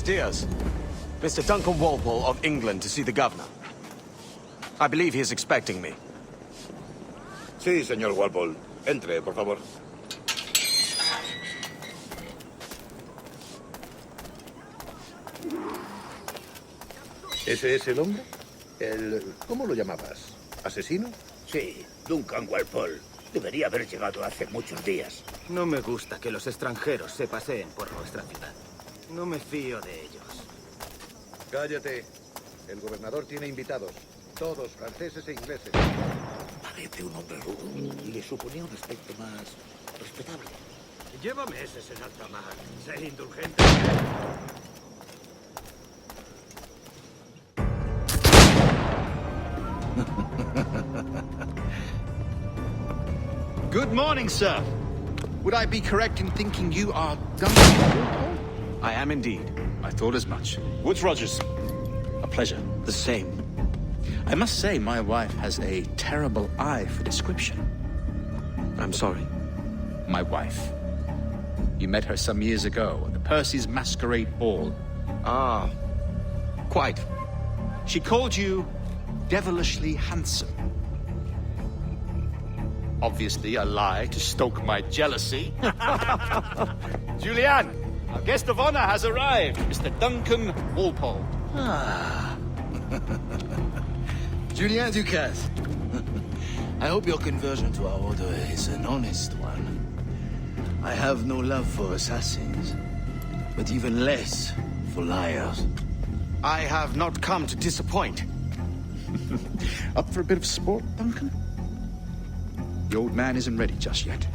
Musketeers. Mr. Duncan Walpole of England to see the governor. I believe he is expecting me. Sí, señor Walpole. Entre, por favor. ¿Ese es el hombre? ¿Cómo lo llamabas? ¿Asesino? Sí, Duncan Walpole. Debería haber llegado hace muchos días. No me gusta que los extranjeros se paseen por nuestra ciudad. No me fío de ellos. Cállate. El gobernador tiene invitados. Todos franceses e ingleses. Parece un hombre rudo y le suponía un aspecto más respetable. Lleva meses en alta mar. Sé indulgente. Good morning, sir. Would I be correct in thinking you are Duncan? I am indeed. I thought as much. Woods Rogers. A pleasure. The same. I must say, my wife has a terrible eye for description. I'm sorry. My wife. You met her some years ago at the Percy's Masquerade Ball. Ah, quite. She called you devilishly handsome. Obviously a lie to stoke my jealousy. Julianne, our guest of honor has arrived, Mr. Duncan Walpole. Ah. Julien Ducasse. I hope your conversion to our order is an honest one. I have no love for assassins, but even less for liars. I have not come to disappoint. Up for a bit of sport, Duncan? The old man isn't ready just yet.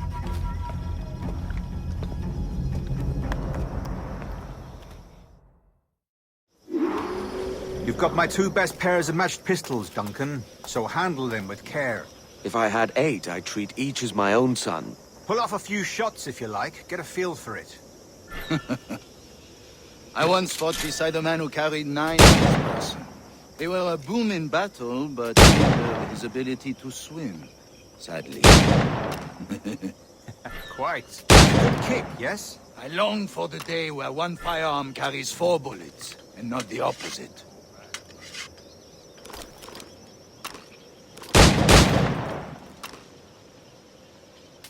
You've got my two best pairs of matched pistols, Duncan, so handle them with care. If I had 8, I'd treat each as my own son. Pull off a few shots if you like, get a feel for it. I once fought beside a man who carried 9 in his person. They were a boom in battle, but hindered his ability to swim, sadly. Quite. Good kick, yes? I long for the day where one firearm carries 4 bullets, and not the opposite.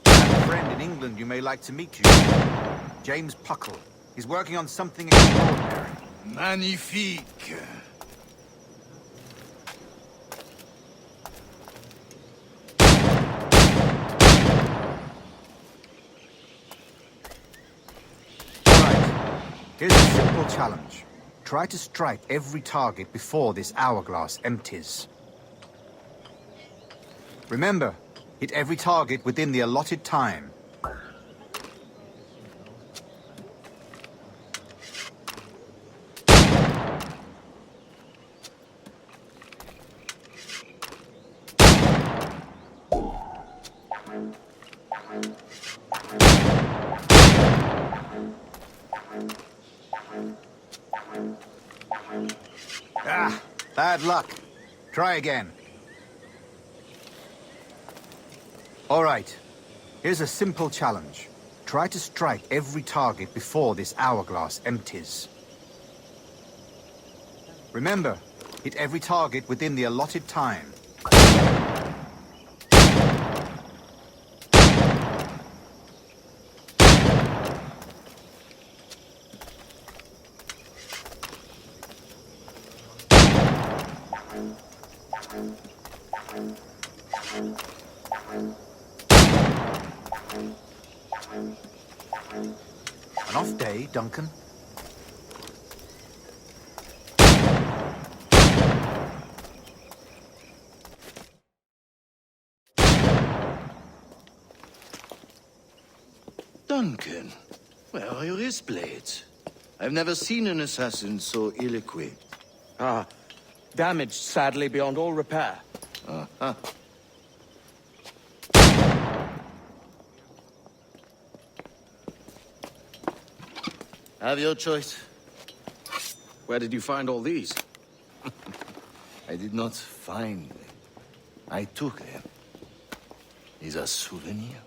I have a friend in England you may like to meet you. James Puckle. He's working on something extraordinary. Magnifique. Here's a simple challenge. Try to strike every target before this hourglass empties. Remember, hit every target within the allotted time. Ah, bad luck. Try again. All right. Here's a simple challenge. Try to strike every target before this hourglass empties. Remember, hit every target within the allotted time. An off day, Duncan. Duncan, where are your wrist blades? I've never seen an assassin so ill-equipped. Ah, damaged sadly beyond all repair. Uh-huh. Have your choice. Where did you find all these? I did not find them. I took them. These are souvenirs.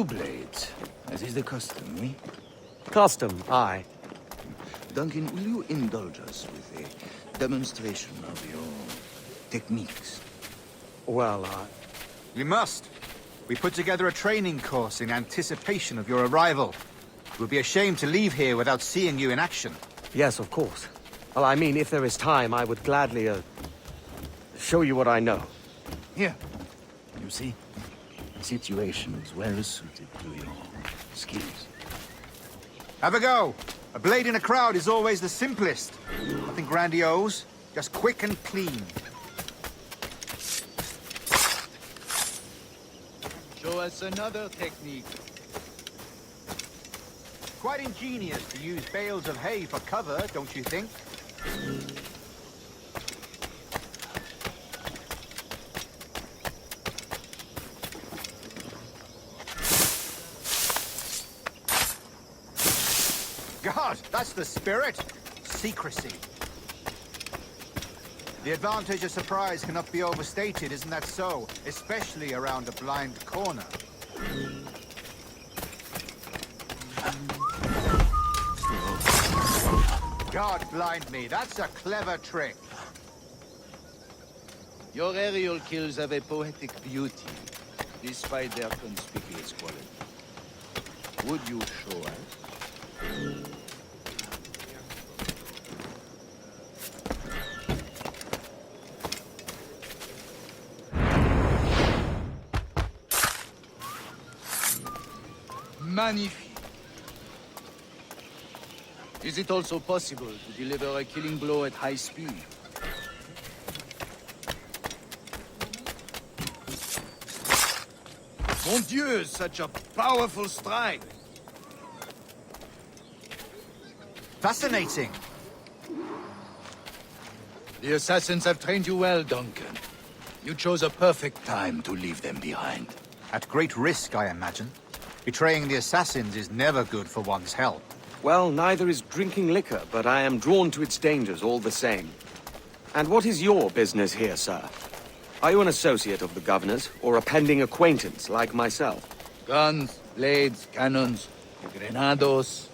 two blades, as is the custom, eh? Custom, aye. Duncan, will you indulge us with a demonstration of your techniques? Well, You must. We put together a training course in anticipation of your arrival. It would be a shame to leave here without seeing you in action. yes, of course. Well, I mean, if there is time, I would gladly, show you what I know. Here. You see? The situation is well suited to your skills. Have a go. A blade in a crowd is always the simplest. Nothing grandiose, just quick and clean. Show us another technique. Quite ingenious to use bales of hay for cover, don't you think? God, that's the spirit. Secrecy. The advantage of surprise cannot be overstated, isn't that so? Especially around a blind corner. God blind me, that's a clever trick. Your aerial kills have a poetic beauty, despite their conspicuous quality. Would you show us? Magnifique. Is it also possible to deliver a killing blow at high speed? Mon Dieu, such a powerful strike! Fascinating. The assassins have trained you well, Duncan. You chose a perfect time to leave them behind. At great risk, I imagine. Betraying the assassins is never good for one's health. Well, neither is drinking liquor, but I am drawn to its dangers all the same. And what is your business here, sir? Are you an associate of the governor's, or a pending acquaintance like myself? Guns, blades, cannons, grenados.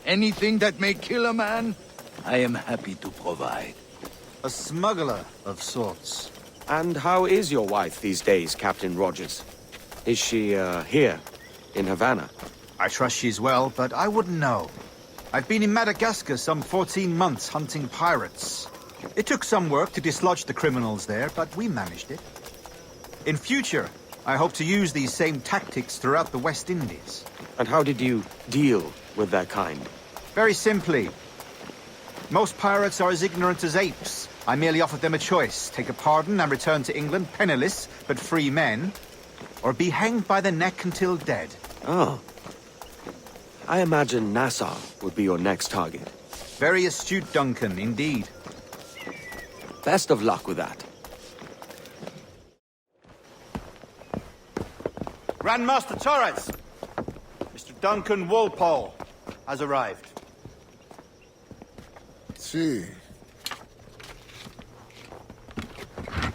Anything that may kill a man, I am happy to provide. A smuggler of sorts. And how is your wife these days, Captain Rogers? Is she, here, in Havana? I trust she's well, but I wouldn't know. I've been in Madagascar some 14 months hunting pirates. It took some work to dislodge the criminals there, but we managed it. In future, I hope to use these same tactics throughout the West Indies. And how did you deal with their kind? Very simply. Most pirates are as ignorant as apes. I merely offered them a choice. Take a pardon and return to England penniless, but free men. Or be hanged by the neck until dead. Oh. I imagine Nassau would be your next target. Very astute, Duncan, indeed. Best of luck with that. Grandmaster Torres! Mr. Duncan Walpole has arrived. See.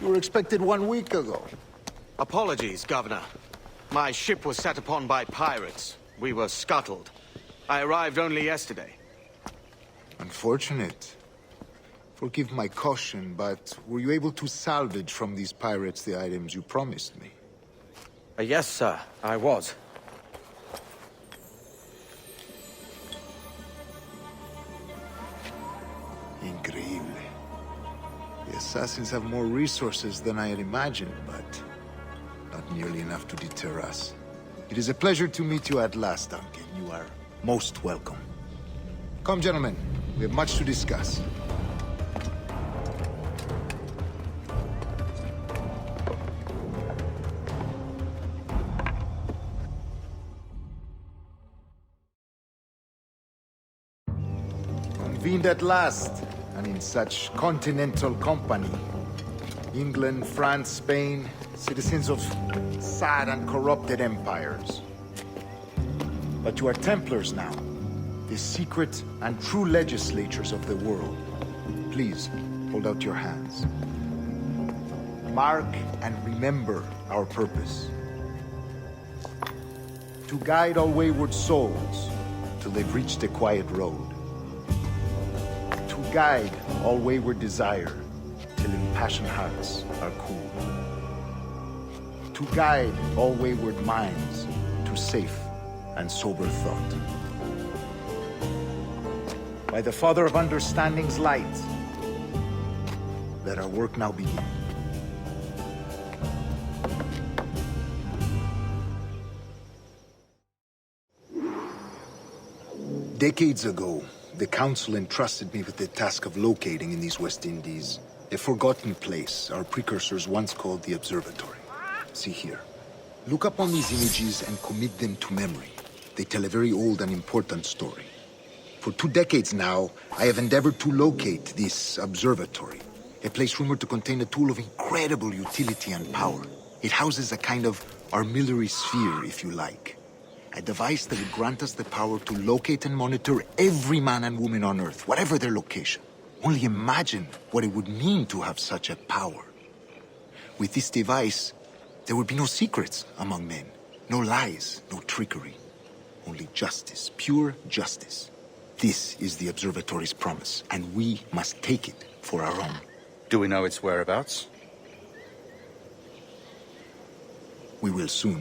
You were expected 1 week ago. Apologies, Governor. My ship was set upon by pirates. We were scuttled. I arrived only yesterday. Unfortunate. Forgive my caution, but were you able to salvage from these pirates the items you promised me? Yes, sir, I was. Increíble. The assassins have more resources than I had imagined, but not nearly enough to deter us. It is a pleasure to meet you at last, Duncan. You are most welcome. Come, gentlemen. We have much to discuss. Convened at last, and in such continental company. England, France, Spain, citizens of sad and corrupted empires. But you are Templars now, the secret and true legislators of the world. Please, hold out your hands. Mark and remember our purpose. To guide all wayward souls till they've reached a quiet road. To guide all wayward desire till impassioned hearts are cool. To guide all wayward minds to safe and sober thought. By the Father of Understanding's light, let our work now begin. Decades ago, the Council entrusted me with the task of locating in these West Indies a forgotten place our precursors once called the Observatory. See here. Look up on these images and commit them to memory. They tell a very old and important story. For 2 decades now, I have endeavored to locate this observatory, a place rumored to contain a tool of incredible utility and power. It houses a kind of armillary sphere, if you like. A device that would grant us the power to locate and monitor every man and woman on Earth, whatever their location. Only imagine what it would mean to have such a power. With this device, there would be no secrets among men, no lies, no trickery. Only justice, pure justice. This is the Observatory's promise, and we must take it for our own. Do we know its whereabouts? We will soon.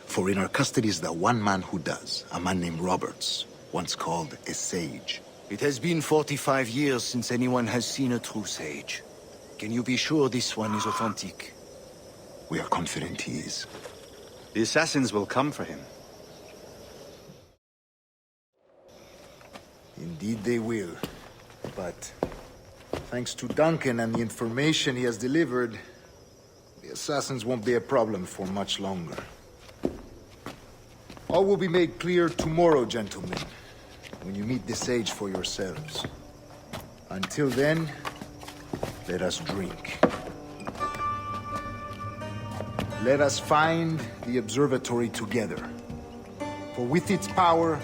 For in our custody is the one man who does, a man named Roberts, once called a sage. It has been 45 years since anyone has seen a true sage. Can you be sure this one is authentic? We are confident he is. The assassins will come for him. Indeed they will. But thanks to Duncan and the information he has delivered, the assassins won't be a problem for much longer. All will be made clear tomorrow, gentlemen, when you meet the sage for yourselves. Until then, let us drink. Let us find the observatory together. For with its power,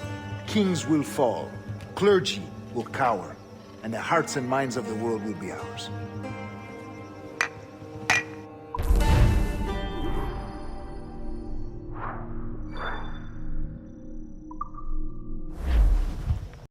kings will fall, clergy will cower, and the hearts and minds of the world will be ours.